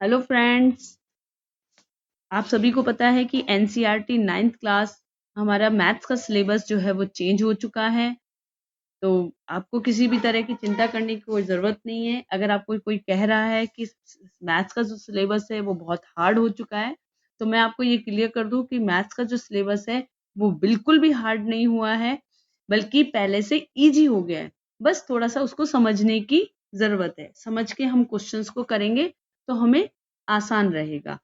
Hello friends, आप सभी को पता है कि एनसीईआरटी 9th क्लास हमारा मैथ्स का सिलेबस जो है वो चेंज हो चुका है। तो आपको किसी भी तरह की चिंता करने की कोई ज़रूरत नहीं है। अगर आपको कोई कह रहा है कि मैथ्स का जो सिलेबस है वो बहुत हार्ड हो चुका है, तो मैं आपको ये क्लियर कर दूँ कि मैथ्स का जो सिलेबस है वो बिल्कुल भी हार्ड नहीं हुआ है, बल्कि पहले से ईज़ी हो गया है। बस थोड़ा-सा उसको समझने की ज़रूरत है। समझ के हम क्वेश्चंस को करेंगे तो हमें आसान रहेगा।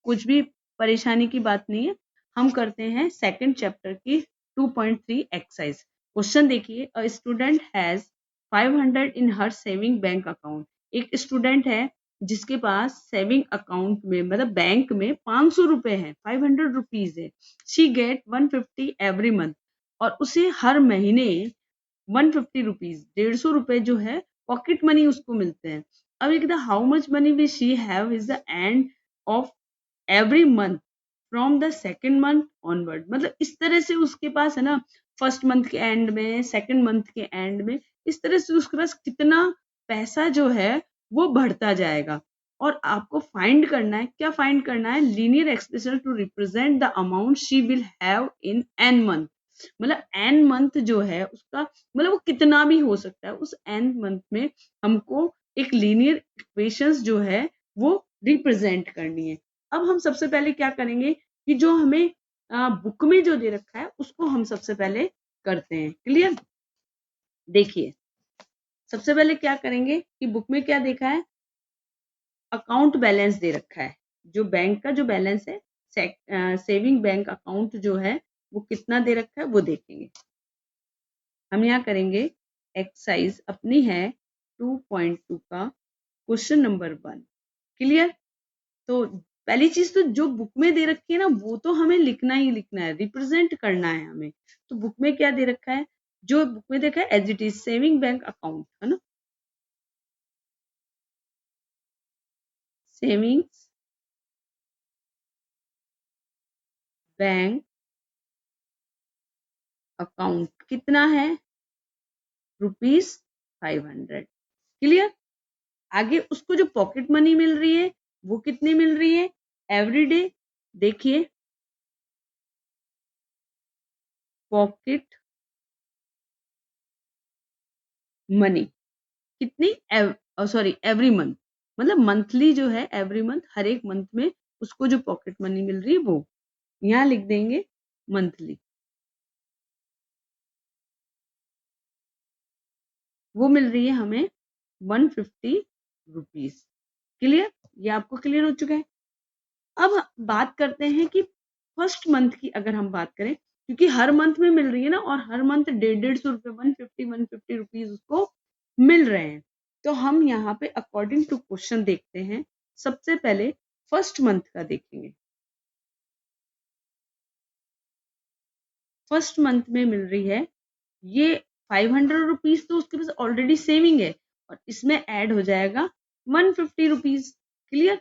कुछ भी परेशानी की बात नहीं है। हम करते हैं सेकंड चैप्टर की 2.3 एक्सरसाइज। क्वेश्चन देखिए, a student has 500 in her saving bank account. एक स्टूडेंट है जिसके पास सेविंग अकाउंट में मतलब बैंक में 500 रुपए है, 500 रुपीज है। शी गेट 150 एवरी मंथ, और उसे हर महीने 150 रुपीज, 150 रुपए जो है पॉकेट मनी उसको मिलते हैं। अब ये कहता है how much money will she have is the end of every month from the second month onward. मतलब इस तरह से उसके पास है ना, फर्स्ट मंथ के एंड में, सेकेंड मंथ के एंड में, इस तरह से उसके पास कितना पैसा जो है वो बढ़ता जाएगा। और आपको फाइंड करना है, क्या फाइंड करना है? Linear expression to represent the amount she will have in n month. मतलब एन मंथ जो है उसका मतलब वो कितना भी हो सकता है। उस एन मंथ में हमको एक लीनियर इक्वेशंस जो है वो रिप्रेजेंट करनी है। अब हम सबसे पहले क्या करेंगे कि जो हमें बुक में जो दे रखा है उसको हम सबसे पहले करते हैं। क्लियर? देखिए, सबसे पहले क्या करेंगे कि बुक में क्या देखा है, अकाउंट बैलेंस दे रखा है। जो बैंक का जो बैलेंस है, सेविंग बैंक अकाउंट जो है वो कितना दे रखा है वो देखेंगे। हम यहाँ करेंगे एक्सरसाइज अपनी है 2.2 का क्वेश्चन नंबर 1। क्लियर? तो पहली चीज तो जो बुक में दे रखी है ना वो तो हमें लिखना ही लिखना है, रिप्रेजेंट करना है हमें। तो बुक में क्या दे रखा है? जो बुक में देखा है as it is saving bank account, है ना, सेविंग्स बैंक अकाउंट कितना है? ₹500। क्लियर? आगे उसको जो पॉकेट मनी मिल रही है वो कितनी मिल रही है एवरी डे? देखिए, पॉकेट मनी कितनी, सॉरी एवरी मंथ, मतलब मंथली जो है एवरी मंथ, हर एक मंथ में उसको जो पॉकेट मनी मिल रही है वो यहाँ लिख देंगे मंथली। वो मिल रही है हमें 150 रुपीज। क्लियर? ये आपको क्लियर हो चुका है। अब बात करते हैं कि फर्स्ट मंथ की अगर हम बात करें, क्योंकि हर मंथ में मिल रही है ना, और हर मंथ 150 रुपए, 150 रुपीज उसको मिल रहे हैं। तो हम यहाँ पे अकॉर्डिंग टू क्वेश्चन देखते हैं। सबसे पहले फर्स्ट मंथ का देखेंगे। फर्स्ट मंथ में मिल रही है ये 500 रुपीज, तो उसके पास ऑलरेडी सेविंग है, और इसमें ऐड हो जाएगा 150 रुपीज। क्लियर?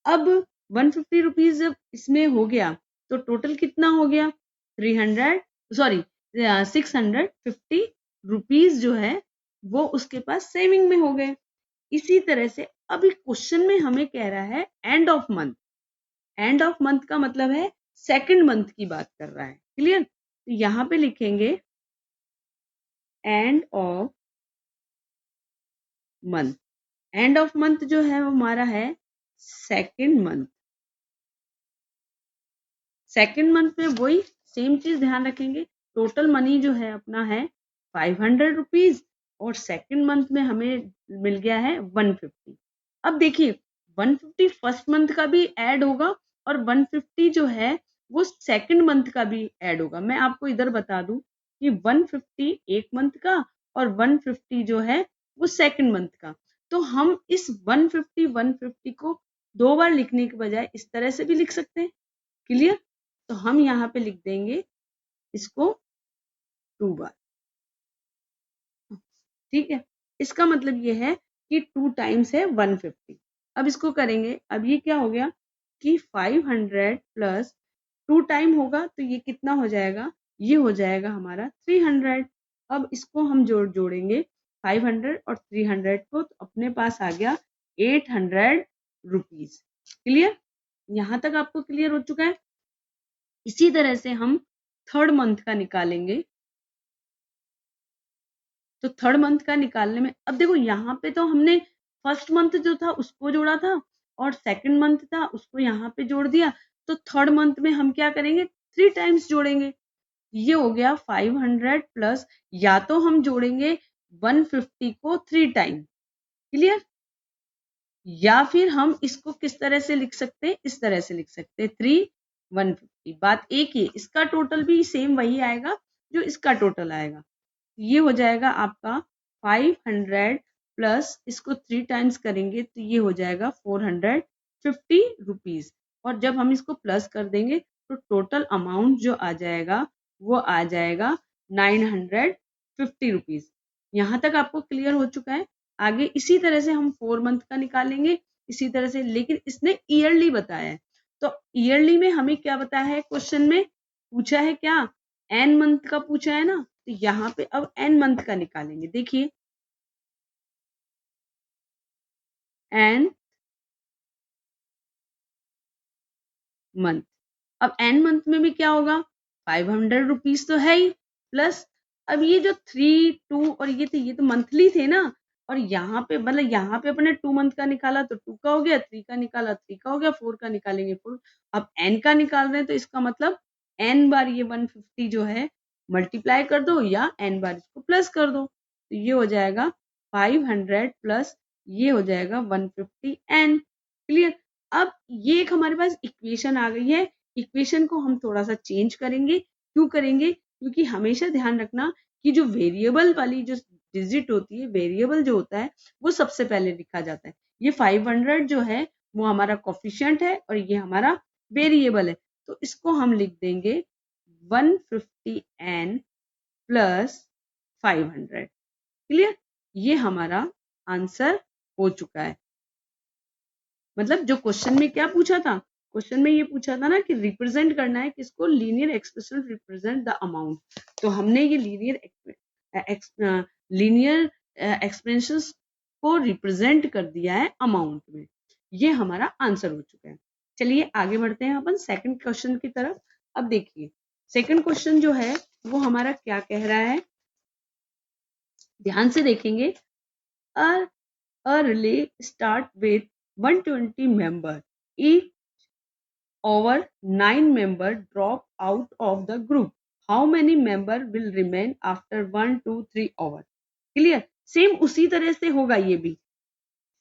अब 150 रुपीज जब इसमें हो गया तो टोटल कितना हो गया? 300, सॉरी 650 रुपीज जो है वो उसके पास सेविंग में हो गए। इसी तरह से अभी क्वेश्चन में हमें कह रहा है end of month. End of month का मतलब है सेकंड मंथ की बात कर रहा है। क्लियर? तो यहाँ पे लिखेंगे end of month. End of month जो है वो हमारा है सेकंड मंथ। सेकंड मंथ में वही सेम चीज ध्यान रखेंगे, टोटल मनी जो है अपना है 500 रुपीज, और सेकंड मंथ में हमें मिल गया है 150। अब देखिए 150 फर्स्ट मंथ का भी ऐड होगा, और 150 जो है वो सेकंड मंथ का भी ऐड होगा। मैं आपको इधर बता दूं कि 150 एक मंथ का और 150 जो है वो सेकंड मंथ का। तो हम इस 150 को दो बार लिखने के बजाय इस तरह से भी लिख सकते हैं। क्लियर? तो हम यहाँ पे लिख देंगे इसको 2 बार। ठीक है? इसका मतलब ये है कि 2 टाइम्स है 150। अब इसको करेंगे। अब ये क्या हो गया कि 500 प्लस 2 टाइम होगा तो ये कितना हो जाएगा? ये हो जाएगा हमारा 300। अब इसको हम जोड़ेंगे 500 और 300 को, तो अपने पास आ गया 800 रुपीज। क्लियर? यहां तक आपको क्लियर हो चुका है। इसी तरह से हम थर्ड मंथ का निकालेंगे। तो थर्ड मंथ का निकालने में अब देखो यहाँ पे तो हमने फर्स्ट मंथ जो था उसको जोड़ा था और सेकंड मंथ था उसको यहाँ पे जोड़ दिया। तो थर्ड मंथ में हम क्या करेंगे, 3 टाइम्स जोड़ेंगे। ये हो गया 500 प्लस, या तो हम जोड़ेंगे 150 को 3 टाइम। क्लियर? या फिर हम इसको किस तरह से लिख सकते हैं, इस तरह से लिख सकते हैं 3 150। बात एक ही, इसका टोटल भी सेम वही आएगा जो इसका टोटल आएगा। ये हो जाएगा आपका 500 प्लस इसको 3 टाइम्स करेंगे तो ये हो जाएगा 450 रुपीज। और जब हम इसको प्लस कर देंगे तो टोटल अमाउंट जो आ जाएगा वो आ जाएगा 950 रुपीज। यहाँ तक आपको क्लियर हो चुका है। आगे इसी तरह से हम 4 मंथ का निकालेंगे इसी तरह से, लेकिन इसने ईयरली बताया है। तो ईयरली में हमें क्या बताया है, क्वेश्चन में पूछा है क्या, एन मंथ का पूछा है ना। तो यहाँ पे अब एन मंथ का निकालेंगे। देखिए एन मंथ, अब एन मंथ में भी क्या होगा, 500 रुपीज तो है ही, प्लस अब ये जो 3 2 और ये तो मंथली थे ना। और यहाँ पे मतलब यहाँ पे अपने 2 मंथ का निकाला तो 2 का हो गया, 3 का निकाला 3 का हो गया, 4 का निकालेंगे 4। अब एन का निकाल रहे हैं तो इसका मतलब एन बार ये 150 जो है मल्टीप्लाई कर दो या एन बार इसको प्लस कर दो। तो ये हो जाएगा 500 प्लस ये हो जाएगा 150 एन। क्लियर? अब ये एक हमारे पास इक्वेशन आ गई है। इक्वेशन को हम थोड़ा सा चेंज करेंगे। क्यों करेंगे? क्योंकि हमेशा ध्यान रखना कि जो वेरिएबल वाली जो डिजिट होती है, वेरिएबल जो होता है वो सबसे पहले लिखा जाता है। ये 500 जो है वो हमारा कोफिशिएंट है और ये हमारा वेरिएबल है। तो इसको हम लिख देंगे 150n प्लस 500। क्लियर? ये हमारा आंसर हो चुका है। मतलब जो क्वेश्चन में क्या पूछा था, क्वेश्चन में ये पूछा था ना कि रिप्रेजेंट करना है किसको, linear expression represent the amount. तो हमने ये लीनियर एक्सप्रेशन को रिप्रेजेंट कर दिया है अमाउंट में। ये हमारा आंसर हो चुका है। चलिए आगे बढ़ते हैं अपन सेकंड क्वेश्चन की तरफ। अब देखिए सेकंड क्वेश्चन जो है वो हमारा क्या कह रहा है, ध्यान से देखेंगे। A relay start with 120 member. Each over 9 member drop out of the group. How many member will remain after 1 2 3 hour? Clear? Same उसी तरह से होगा ये भी।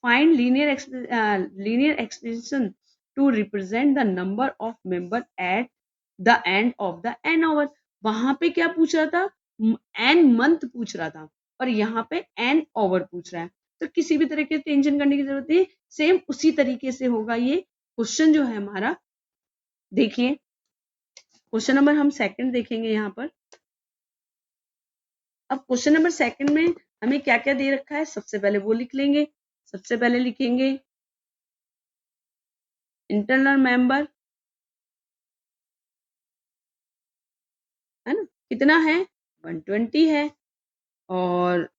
Find linear expression to represent the number of member at the end of the n hour. वहां पे क्या पूछ रहा था, n मंथ पूछ रहा था और यहाँ पे n ओवर पूछ रहा है। तो किसी भी तरह के टेंशन करने की जरूरत नहीं, सेम उसी तरीके से होगा ये क्वेश्चन जो है हमारा। देखिए क्वेश्चन नंबर हम सेकंड देखेंगे यहाँ पर। अब क्वेश्चन नंबर सेकंड में हमें क्या क्या दे रखा है, सबसे पहले वो लिख लेंगे। सबसे पहले लिखेंगे इंटरनल मेंबर, है ना, कितना है 120 है, और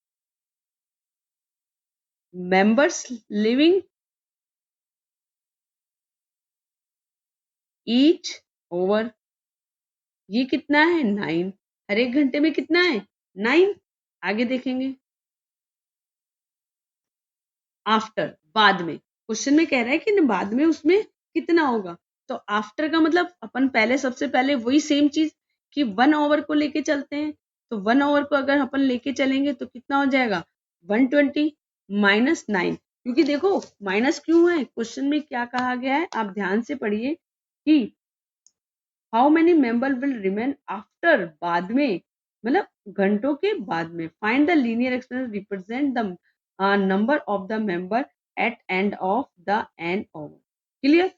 मेंबर्स लिविंग ईच ओवर ये कितना है 9। हर एक घंटे में कितना है 9। आगे देखेंगे आफ्टर, बाद में क्वेश्चन में कह रहा है कि बाद में उसमें कितना होगा। तो आफ्टर का मतलब अपन पहले सबसे पहले वही सेम चीज कि 1 ओवर को लेके चलते हैं। तो 1 ओवर को अगर अपन लेके चलेंगे तो कितना हो जाएगा 120 माइनस 9। क्योंकि देखो माइनस क्यों है, क्वेश्चन में क्या कहा गया है आप ध्यान से पढ़िए कि how many member will remain after, बाद में मतलब घंटों के बाद में। Find the linear expression represent the number of the member at end of the n over. Clear?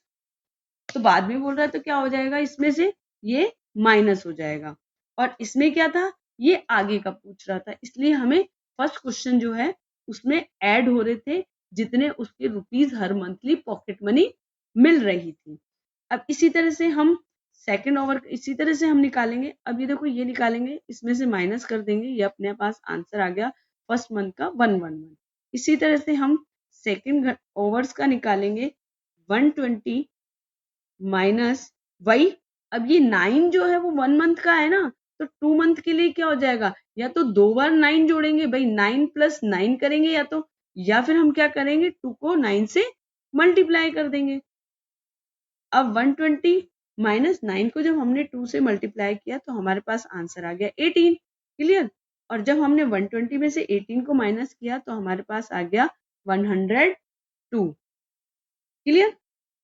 तो बाद में बोल रहा है तो क्या हो जाएगा, इसमें से ये माइनस हो जाएगा। और इसमें क्या था, ये आगे का पूछ रहा था, इसलिए हमें फर्स्ट क्वेश्चन जो है उसमें ऐड हो रहे थे जितने उसके रुपीज हर मंथली पॉकेट मनी मिल रही थी। अब इसी तरह से हम सेकंड ओवर इसी तरह से हम निकालेंगे। अब ये देखो ये निकालेंगे, इसमें से माइनस कर देंगे, ये अपने पास आंसर आ गया फर्स्ट मंथ का 111। इसी तरह से हम सेकंड ओवर्स का निकालेंगे 120 माइनस वही, अब ये 9 जो है वो 1 मंथ का है ना, तो 2 मंथ के लिए क्या हो जाएगा, या तो 2 बार 9 जोड़ेंगे भाई, 9 प्लस 9 करेंगे, या फिर हम क्या करेंगे 2 को 9 से मल्टीप्लाई कर देंगे। अब 120 माइनस 9 को जब हमने 2 से मल्टीप्लाई किया तो हमारे पास आंसर आ गया 18। क्लियर। और जब हमने 120 में से 18 को माइनस किया तो हमारे पास आ गया 102। क्लियर।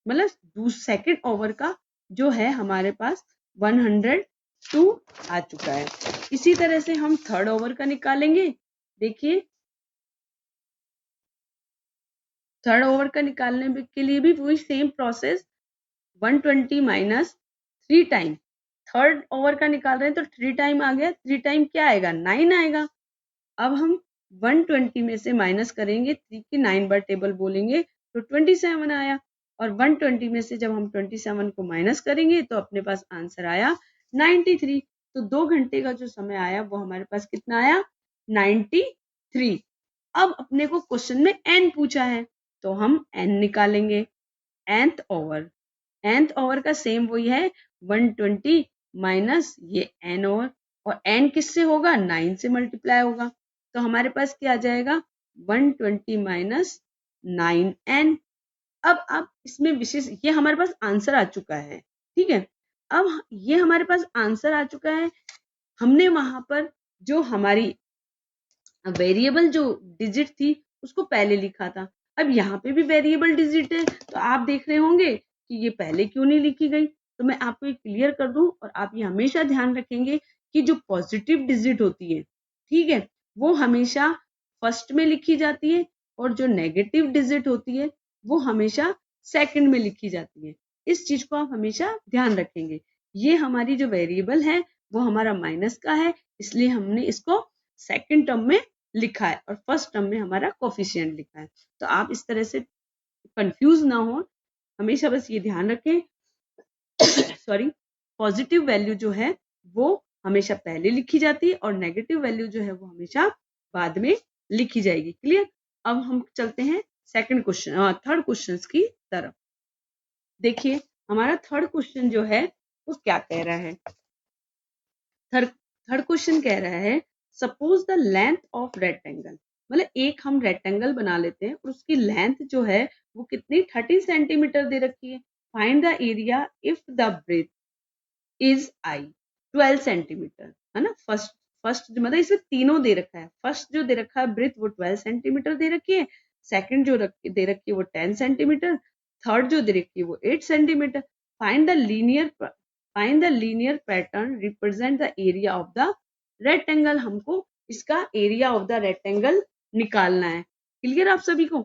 मतलब सेकेंड ओवर का जो है हमारे पास 102 आ चुका है। इसी तरह से हम थर्ड ओवर का निकालेंगे। देखिए थर्ड ओवर का निकालने के लिए भी वही same process, 120 minus 3 time, third over का निकाल रहे हैं तो 3 टाइम आ गया, 3 टाइम क्या आएगा 9 आएगा। अब हम 120 में से माइनस करेंगे, 3 की 9 बार टेबल बोलेंगे तो 27 आया, और 120 में से जब हम 27 को माइनस करेंगे तो अपने पास आंसर आया 93। तो 2 घंटे का जो समय आया वो हमारे पास कितना आया 93। अब अपने को क्वेश्चन में n पूछा है तो हम n निकालेंगे। nth ओवर का सेम वही है 120 माइनस ये n ओवर, और n किससे होगा 9 से मल्टीप्लाई होगा, तो हमारे पास क्या आ जाएगा 120 माइनस 9n। अब आप इसमें विशेष, ये हमारे पास आंसर आ चुका है, ठीक है। अब ये हमारे पास आंसर आ चुका है, हमने वहां पर जो हमारी वेरिएबल जो डिजिट थी उसको पहले लिखा था, अब यहाँ पे भी वेरिएबल डिजिट है, तो आप देख रहे होंगे कि ये पहले क्यों नहीं लिखी गई। तो मैं आपको ये क्लियर कर दूं, और आप ये हमेशा ध्यान रखेंगे कि जो पॉजिटिव डिजिट होती है, ठीक है, वो हमेशा फर्स्ट में लिखी जाती है, और जो नेगेटिव डिजिट होती है वो हमेशा सेकंड में लिखी जाती है। इस चीज को आप हमेशा ध्यान रखेंगे। ये हमारी जो वेरिएबल है वो हमारा माइनस का है, इसलिए हमने इसको सेकंड टर्म में लिखा है और फर्स्ट टर्म में हमारा कोफिशिएंट लिखा है। तो आप इस तरह से कंफ्यूज ना हो, हमेशा बस ये ध्यान रखें सॉरी, पॉजिटिव वैल्यू जो है वो हमेशा पहले लिखी जाती है और नेगेटिव वैल्यू जो है वो हमेशा बाद में लिखी जाएगी। क्लियर। अब हम चलते हैं सेकंड क्वेश्चन, थर्ड क्वेश्चन की तरफ। देखिए हमारा थर्ड क्वेश्चन जो है वो क्या कह रहा है। थर्ड क्वेश्चन कह रहा है suppose the length of rectangle, मतलब एक हम रेक्टेंगल बना लेते हैं और उसकी लेंथ जो है वो कितनी 30 सेंटीमीटर दे रखी है। Find the area if the breadth is I 12 centimetre, है ना। फर्स्ट मतलब इसमें तीनों दे रखा है, फर्स्ट जो दे रखा है ब्रेथ वो 12 सेंटीमीटर दे रखी है, सेकंड जो दे रखी है वो 10 सेंटीमीटर, थर्ड जो दे रखी है वो 8 centimetre. Find the linear pattern represent the area of the rectangle, हमको इसका एरिया ऑफ द रेक्टेंगल निकालना है। क्लियर आप सभी को।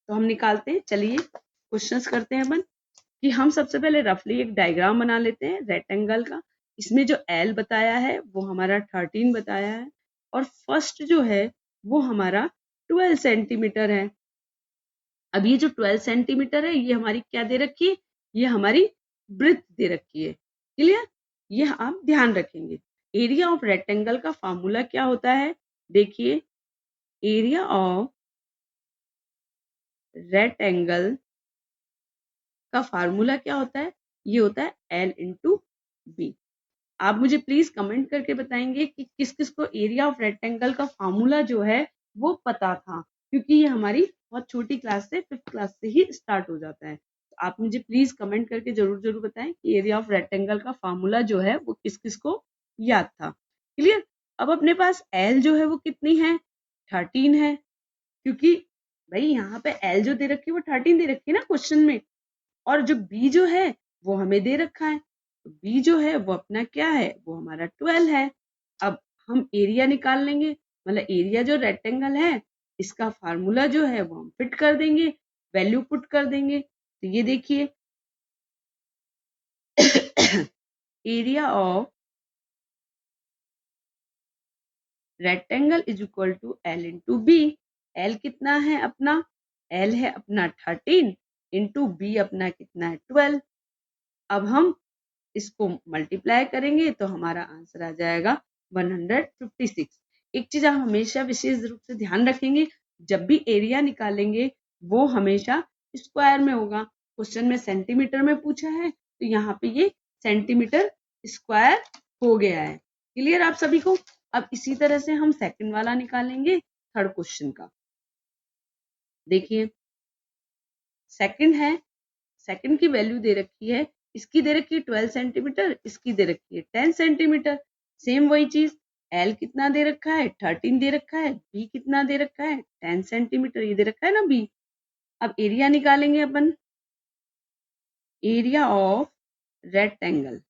तो हम निकालते हैं, चलिए क्वेश्चंस करते हैं अपन, कि हम सबसे पहले रफली एक डायग्राम बना लेते हैं रेक्टेंगल का। इसमें जो एल बताया है वो हमारा 13 बताया है, और फर्स्ट जो है वो हमारा 12 सेंटीमीटर है। अब ये जो 12 सेंटीमीटर है ये हमारी क्या दे रखी है, ये हमारी ब्रेथ दे रखी है। क्लियर। ये आप ध्यान रखेंगे। एरिया ऑफ रेक्टेंगल का फार्मूला क्या होता है, देखिए एरिया ऑफ रेक्टेंगल का फार्मूला क्या होता है, ये होता है L इंटू बी। आप मुझे प्लीज कमेंट करके बताएंगे कि किस किस को एरिया ऑफ रेक्टेंगल का फार्मूला जो है वो पता था, क्योंकि ये हमारी बहुत छोटी क्लास से 5th क्लास से ही स्टार्ट हो जाता है। तो आप मुझे प्लीज कमेंट करके जरूर जरूर बताएं कि एरिया ऑफ रेक्टेंगल का फार्मूला जो है वो किस किस को याद था। क्लियर। अब अपने पास एल जो है वो कितनी है 13 है, क्योंकि भाई यहाँ पे एल जो दे रखी है वो 13 दे रखी है ना क्वेश्चन में, और जो बी जो है वो हमें दे रखा है, तो बी जो है वो अपना क्या है, वो हमारा 12 है। अब हम एरिया निकाल लेंगे, मतलब एरिया जो रेक्टेंगल है इसका फार्मूला जो है वो हम फिट कर देंगे, वैल्यू पुट कर देंगे। तो ये देखिए area of rectangle is equal to l into b. L कितना है अपना, एल है अपना 13 इंटू बी अपना कितना है 12। अब हम इसको मल्टीप्लाई करेंगे तो हमारा आंसर आ जाएगा 156। एक चीज आप हमेशा विशेष रूप से ध्यान रखेंगे, जब भी एरिया निकालेंगे वो हमेशा स्क्वायर में होगा। क्वेश्चन में सेंटीमीटर में पूछा है तो यहाँ पे ये सेंटीमीटर स्क्वायर हो गया है। क्लियर आप सभी को? अब इसी तरह से हम सेकंड वाला निकालेंगे थर्ड क्वेश्चन का। देखिए सेकंड है, सेकंड की वैल्यू दे रखी है, इसकी दे रखी है 12 सेंटीमीटर, इसकी दे रखी है 10 सेंटीमीटर। सेम वही चीज, एल कितना दे रखा है 13 दे रखा है, बी कितना दे रखा है 10 सेंटीमीटर, ये दे रखा है ना बी। अब एरिया निकालेंगे अपन, area of rectangle.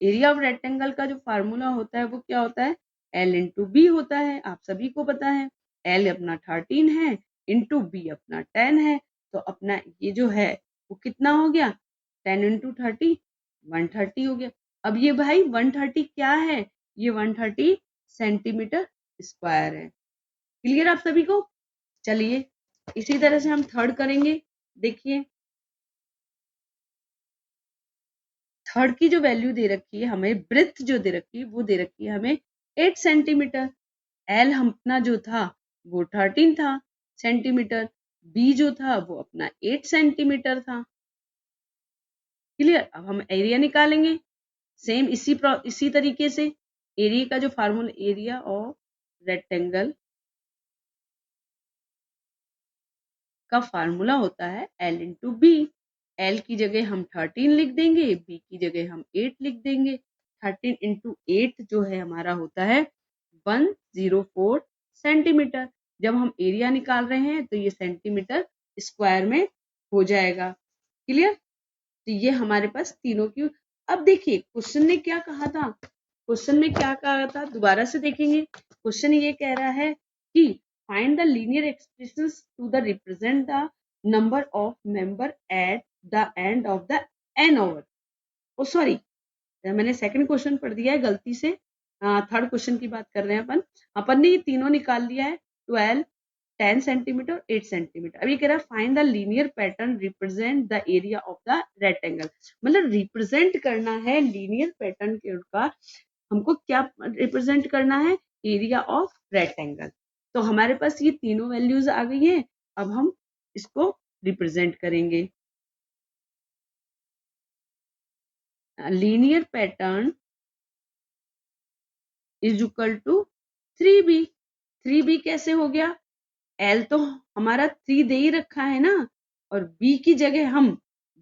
Area of rectangle का जो फार्मूला होता है वो क्या होता है, एल इंटू बी होता है, आप सभी को पता है। एल अपना 13 है इंटू बी अपना 10 है, तो अपना ये जो है वो कितना हो गया 10 इंटू 30 130 हो गया। अब ये भाई 130 क्या है, ये 130 सेंटीमीटर स्क्वायर है। क्लियर आप सभी को? चलिए इसी तरह से हम थर्ड करेंगे। देखिए थर्ड की जो वैल्यू दे रखी है हमें, ब्रेथ जो दे रखी है वो दे रखी है हमें 8 सेंटीमीटर। एल अपना जो था वो 13 था सेंटीमीटर, बी जो था वो अपना 8 सेंटीमीटर था। क्लियर? अब हम एरिया निकालेंगे सेम इसी तरीके से। एरिया का जो फार्मूला, एरिया ऑफ रेक्टेंगल का फार्मूला होता है एल इंटू बी। एल की जगह हम 13 लिख देंगे, बी की जगह हम 8 लिख देंगे। 13 इंटू 8 जो है हमारा होता है 104 सेंटीमीटर। जब हम एरिया निकाल रहे हैं तो ये सेंटीमीटर स्क्वायर में हो जाएगा। क्लियर? तो ये हमारे पास तीनों की। अब देखिए क्वेश्चन ने क्या कहा था, क्वेश्चन में क्या कहा था दोबारा से देखेंगे। क्वेश्चन ये कह रहा है कि find the linear expressions to the represent the number of member at the end of the n over. Oh sorry, मैंने सेकंड क्वेश्चन पढ़ दिया है गलती से, थर्ड क्वेश्चन की बात कर रहे हैं अपन। अपन ने ये तीनों निकाल लिया है, 12 10 सेंटीमीटर 8 सेंटीमीटर। अब ये कह रहा है find the linear pattern represent the area of the rectangle. मतलब रिप्रेजेंट करना है लीनियर पैटर्न के का, हमको क्या रिप्रेजेंट करना है, एरिया ऑफ रेक्टेंगल। तो हमारे पास ये तीनों वैल्यूज आ गई हैं, अब हम इसको रिप्रेजेंट करेंगे। Linear pattern is equal to 3b। 3b कैसे हो गया, एल तो हमारा 3 दे ही रखा है ना, और बी की जगह हम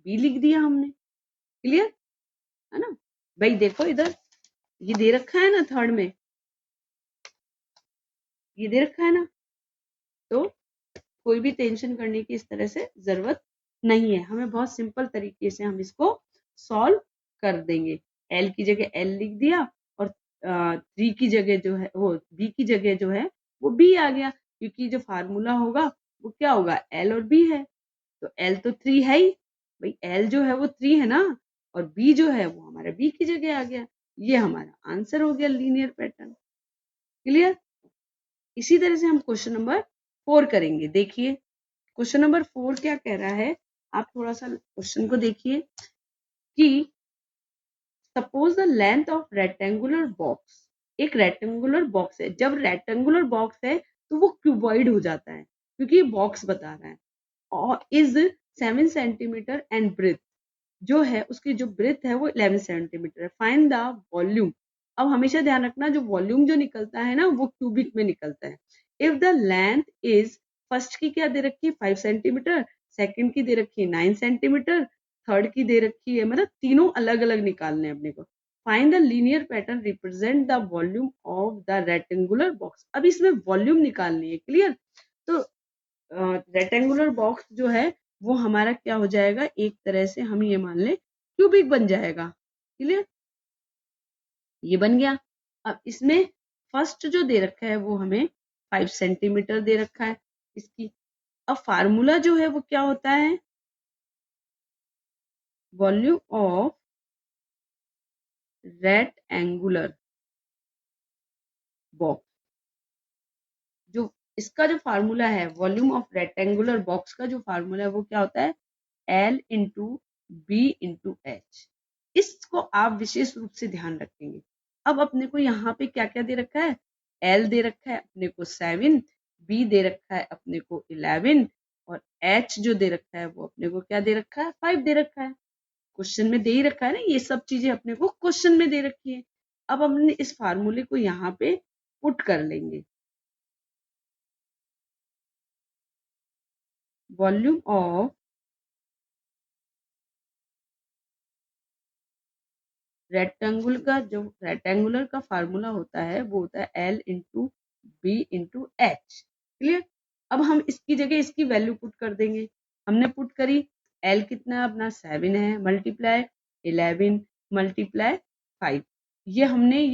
बी लिख दिया हमने। क्लियर है ना भाई? देखो इधर ये दे रखा है ना, थर्ड में ये दे रखा है ना, तो कोई भी टेंशन करने की इस तरह से जरूरत नहीं है। हमें बहुत सिंपल तरीके से हम इसको सॉल्व कर देंगे। एल की जगह एल लिख दिया और 3 की जगह जो है वो बी की जगह जो है वो बी आ गया, क्योंकि जो फार्मूला होगा वो क्या होगा, एल और बी है। तो एल तो 3 है ही भाई, एल जो है वो 3 है ना, और बी जो है वो हमारा बी की जगह आ गया। ये हमारा आंसर हो गया लीनियर पैटर्न। क्लियर? इसी तरह से हम क्वेश्चन नंबर 4 करेंगे। देखिए क्वेश्चन नंबर 4 क्या कह रहा है, आप थोड़ा सा क्वेश्चन को देखिए कि suppose the length of rectangular box. एक रेक्टेंगुलर बॉक्स है, जब रेक्टेंगुलर बॉक्स है तो वो क्यूबॉइड हो जाता है, क्योंकि ये बॉक्स बता रहा है। और इज 7 सेंटीमीटर एंड ब्रेथ, जो है उसकी जो ब्रेथ है वो 11 सेंटीमीटर है। Find the volume. अब हमेशा ध्यान रखना जो वॉल्यूम जो निकलता है ना वो क्यूबिक में निकलता है। If the length is, first की क्या दे रखी है 5 सेंटीमीटर, सेकंड की दे रखी है 9 सेंटीमीटर, थर्ड की दे रखी है, मतलब तीनों अलग अलग निकालने अपने को। Find the linear pattern represent the volume of the rectangular box. अब इसमें वॉल्यूम निकालनी है। क्लियर? तो रेक्टेंगुलर बॉक्स जो है वो हमारा क्या हो जाएगा, एक तरह से हम ये मान लें क्यूबिक बन जाएगा। क्लियर? ये बन गया। अब इसमें फर्स्ट जो दे रखा है वो हमें 5 सेंटीमीटर दे रखा है इसकी। अब फार्मूला जो है वो क्या होता है, वॉल्यूम ऑफ रेक्टेंगुलर बॉक्स। जो इसका जो फार्मूला है वॉल्यूम ऑफ रेक्टेंगुलर बॉक्स का जो फार्मूला है वो क्या होता है, l into b into h. इसको आप विशेष रूप से ध्यान रखेंगे। अब अपने को यहाँ पे क्या क्या दे रखा है, एल दे रखा है अपने को 7, B दे रखा है अपने को 11 और H जो दे रखा है वो अपने को क्या दे रखा है, 5 दे रखा है। क्वेश्चन में दे ही रखा है ना, ये सब चीजें अपने को क्वेश्चन में दे रखी है। अब हमने इस फार्मूले को यहाँ पे पुट कर लेंगे। वॉल्यूम ऑफ रेक्टेंगुलर का फार्मूला होता है वो होता है L into b into h. Clear. अब हम इसकी जगह इसकी वैल्यू पुट कर देंगे। हमने पुट करी, L कितना है अपना 7 है, मल्टीप्लाई 11 मल्टीप्लाई 5। ये हमने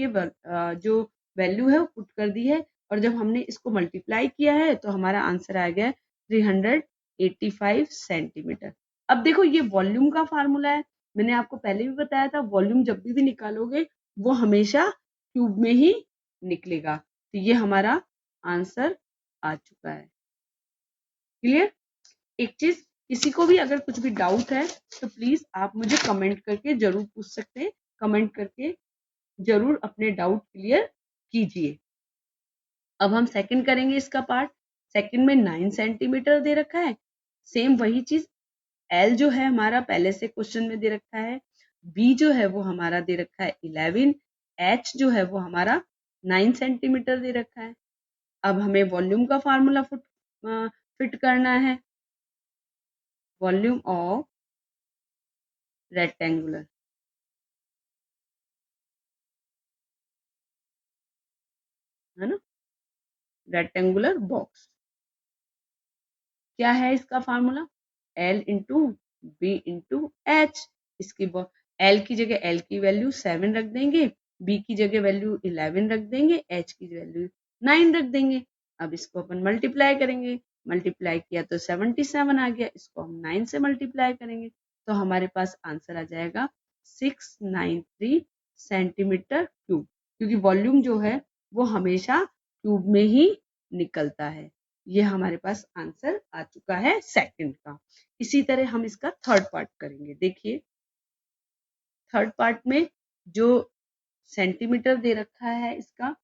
जो वैल्यू है वो पुट कर दी है और जब हमने इसको मल्टीप्लाई किया है तो हमारा आंसर आ गया 385 सेंटीमीटर। अब देखो ये वॉल्यूम का फार्मूला है, मैंने आपको पहले भी बताया था वॉल्यूम जब भी निकालोगे वो हमेशा क्यूब में ही निकलेगा। तो ये हमारा आंसर आ चुका है। क्लियर। एक चीज, किसी को भी अगर कुछ भी डाउट है तो प्लीज आप मुझे कमेंट करके जरूर पूछ सकते हैं। कमेंट करके जरूर अपने डाउट क्लियर कीजिए। अब हम सेकंड करेंगे इसका पार्ट। सेकंड में 9 सेंटीमीटर दे रखा है। सेम वही चीज, एल जो है हमारा पहले से क्वेश्चन में दे रखा है, बी जो है वो हमारा दे रखा है 11, एच जो है वो हमारा 9 सेंटीमीटर दे रखा है। अब हमें वॉल्यूम का फार्मूला फिट करना है। वॉल्यूम ऑफ रेक्टेंगुलर, है ना, रेक्टेंगुलर बॉक्स। क्या है इसका formula, l into b into h. इसकी एल की जगह एल की वैल्यू 7 रख देंगे, बी की जगह वैल्यू 11 रख देंगे, एच की वैल्यू 9 रख देंगे। अब इसको अपन मल्टीप्लाई करेंगे, मल्टीप्लाई किया तो 77 आ गया, इसको हम 9 से मल्टीप्लाई करेंगे तो हमारे पास आंसर आ जाएगा 693 सेंटीमीटर क्यूब, क्योंकि वॉल्यूम जो है वो हमेशा क्यूब में ही निकलता है। ये हमारे पास आंसर आ चुका है सेकंड का। इसी तरह हम इसका थर्ड पार्ट करेंगे। देखिए थर्ड पार्ट में जो सेंटीमीटर दे रखा है इसका,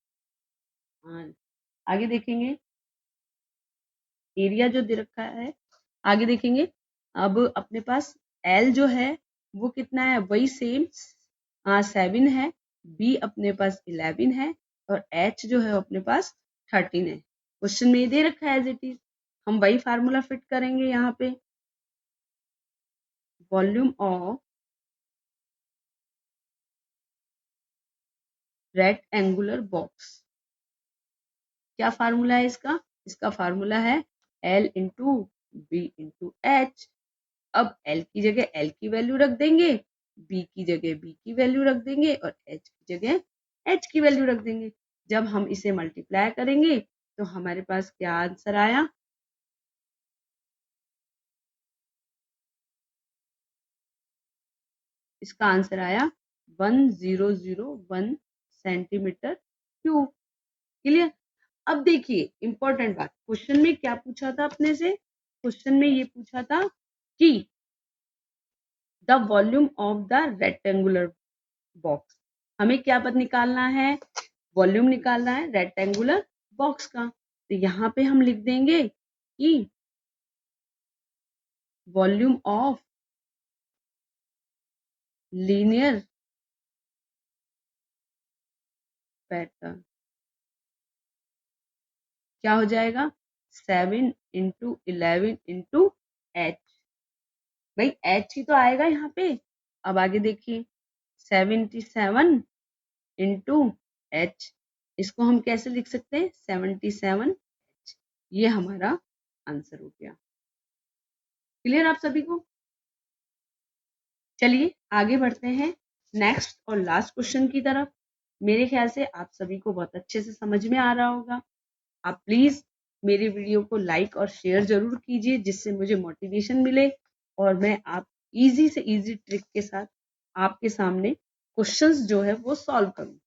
आगे देखेंगे एरिया जो दे रखा है, आगे देखेंगे। अब अपने पास एल जो है वो कितना है, वही सेम 7 है, बी अपने पास 11 है और एच जो है अपने पास 13 है। क्वेश्चन में ये दे रखा है एज इट इज, हम वही फार्मूला फिट करेंगे यहाँ पे। वॉल्यूम ऑफ रेक्टेंगुलर बॉक्स, क्या फार्मूला है इसका, इसका फार्मूला है L into b into h. अब L की जगह L की वैल्यू रख देंगे, B की जगह B की वैल्यू रख देंगे और H की जगह H की वैल्यू रख देंगे। जब हम इसे मल्टीप्लाई करेंगे तो हमारे पास क्या आंसर आया, इसका आंसर आया 1001 सेंटीमीटर क्यूब। क्लियर। अब देखिए इंपॉर्टेंट बात, क्वेश्चन में क्या पूछा था अपने से, क्वेश्चन में ये पूछा था कि the volume of the rectangular box, हमें क्या पता निकालना है, वॉल्यूम निकालना है रेक्टेंगुलर बॉक्स का। तो यहाँ पे हम लिख देंगे कि वॉल्यूम ऑफ लीनियर पैटर्न क्या हो जाएगा, 7 इंटू 11 इंटू एच। भाई एच ही तो आएगा यहाँ पे। अब आगे देखिए 77 इंटू एच, इसको हम कैसे लिख सकते हैं, 77 एच। ये हमारा आंसर हो गया। क्लियर आप सभी को। चलिए आगे बढ़ते हैं नेक्स्ट और लास्ट क्वेश्चन की तरफ। मेरे ख्याल से आप सभी को बहुत अच्छे से समझ में आ रहा होगा। आप प्लीज मेरी वीडियो को लाइक और शेयर जरूर कीजिए, जिससे मुझे मोटिवेशन मिले और मैं आप इजी से इजी ट्रिक के साथ आपके सामने क्वेश्चंस जो है वो सॉल्व करूं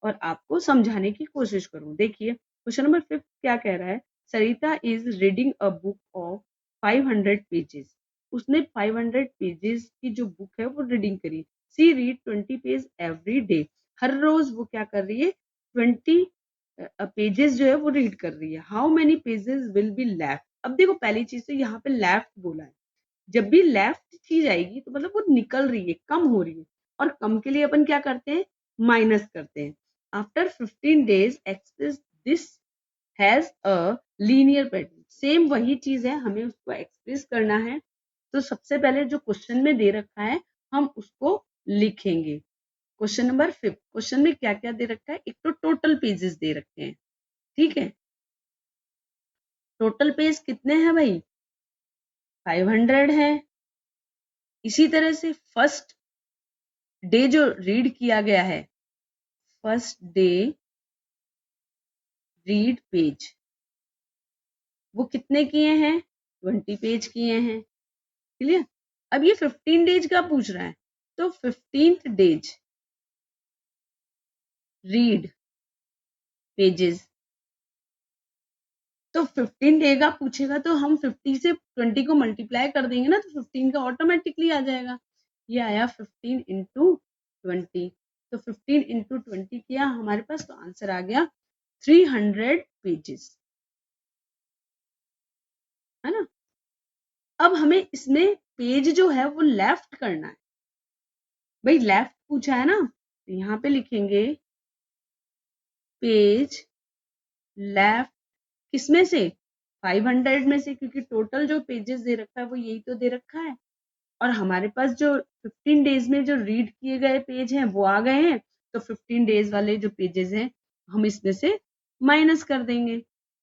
और आपको समझाने की कोशिश करूं। देखिए क्वेश्चन नंबर 5 क्या कह रहा है, Sarita is reading a book of 500 pages. उसने 500 पेजेस की जो बुक है वो रीडिंग करी। सी रीड 20 पेज एवरी डे। हर रोज वो क्या कर रही है, 20 पेजेस जो है वो रीड कर रही है। How many pages will be left. अब देखो पहली चीज तो यहाँ पे लेफ्ट बोला है, जब भी लेफ्ट चीज आएगी तो मतलब वो निकल रही है, कम हो रही है, और कम के लिए अपन क्या करते हैं, माइनस करते हैं। After 15 days express this has a linear pattern. Same वही चीज है, हमें उसको एक्सप्रेस करना है। तो सबसे पहले जो क्वेश्चन में दे रखा है हम उसको लिखेंगे। क्वेश्चन नंबर 5, क्वेश्चन में क्या क्या दे रखा है, एक तो टोटल पेजेस दे रखे हैं, ठीक है। टोटल पेज कितने हैं भाई, 500 है। इसी तरह से फर्स्ट डे जो रीड किया गया है, फर्स्ट डे रीड पेज, वो कितने किए हैं, 20 पेज किए हैं, क्लियर। अब ये 15 डेज का पूछ रहा है, तो 15th डेज रीड पेजेस, तो 15 डे का पूछेगा तो हम 50 से 20 को मल्टीप्लाई कर देंगे ना, तो 15 का ऑटोमेटिकली आ जाएगा। ये आया 15 इंटू 20, तो 15 इंटू 20 किया हमारे पास, तो आंसर आ गया 300 पेजेस, है ना। अब हमें इसमें पेज जो है वो लेफ्ट करना है, भाई लेफ्ट पूछा है ना, तो यहाँ पे लिखेंगे पेज लेफ्ट, किसमें से, 500 में से, क्योंकि टोटल जो पेजेस दे रखा है वो यही तो दे रखा है, और हमारे पास जो 15 डेज में जो रीड किए गए पेज हैं वो आ गए हैं, तो 15 डेज वाले जो पेजेस हैं हम इसमें से माइनस कर देंगे,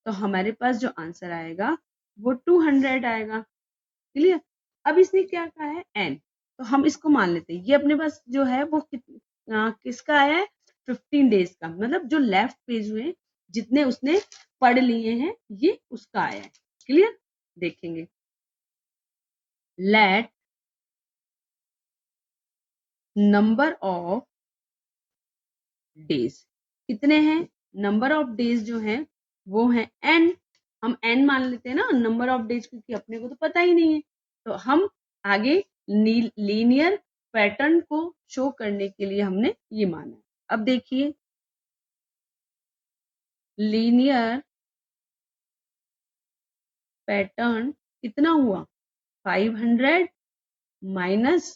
तो हमारे पास जो आंसर आएगा वो 200 आएगा, क्लियर। अब इसने क्या कहा है एन, तो हम इसको मान लेते हैं, ये अपने पास जो है वो किसका आया है, 15 डेज का, मतलब जो लेफ्ट पेज हुए जितने उसने पढ़ लिए हैं ये उसका आया है, क्लियर। देखेंगे, लेट नंबर ऑफ डेज, कितने हैं, नंबर ऑफ डेज जो है वो है n, हम n मान लेते हैं ना नंबर ऑफ डेज, क्योंकि अपने को तो पता ही नहीं है, तो हम आगे लीनियर पैटर्न को शो करने के लिए हमने ये माना। अब देखिए लीनियर पैटर्न कितना हुआ, 500 माइनस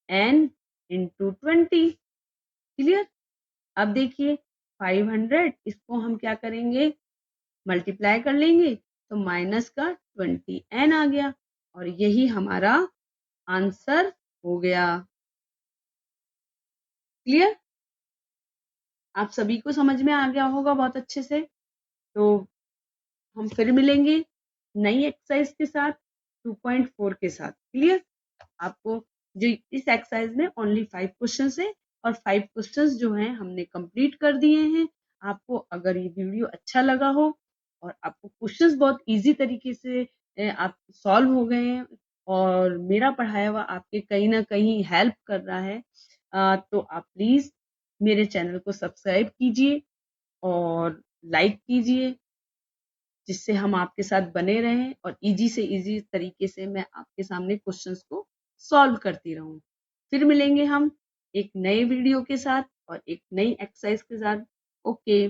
n इंटू 20, क्लियर। अब देखिए 500 इसको हम क्या करेंगे, मल्टीप्लाई कर लेंगे, तो माइनस का 20 n आ गया, और यही हमारा आंसर हो गया, क्लियर। आप सभी को समझ में आ गया होगा बहुत अच्छे से। तो हम फिर मिलेंगे नई एक्सरसाइज के साथ, 2.4 के साथ, क्लियर। आपको जो इस एक्सरसाइज में ओनली 5 क्वेश्चन है, और 5 क्वेश्चन जो हैं हमने कंप्लीट कर दिए हैं। आपको अगर ये वीडियो अच्छा लगा हो और आपको क्वेश्चंस बहुत इजी तरीके से आप सॉल्व हो गए हैं, और मेरा पढ़ाया हुआ आपके कहीं ना कहीं हेल्प कर रहा है, तो आप प्लीज मेरे चैनल को सब्सक्राइब कीजिए और लाइक कीजिए, जिससे हम आपके साथ बने रहें और इजी से इजी तरीके से मैं आपके सामने क्वेश्चंस को सॉल्व करती रहूं। फिर मिलेंगे हम एक नए वीडियो के साथ और एक नई एक्सरसाइज के साथ। ओके।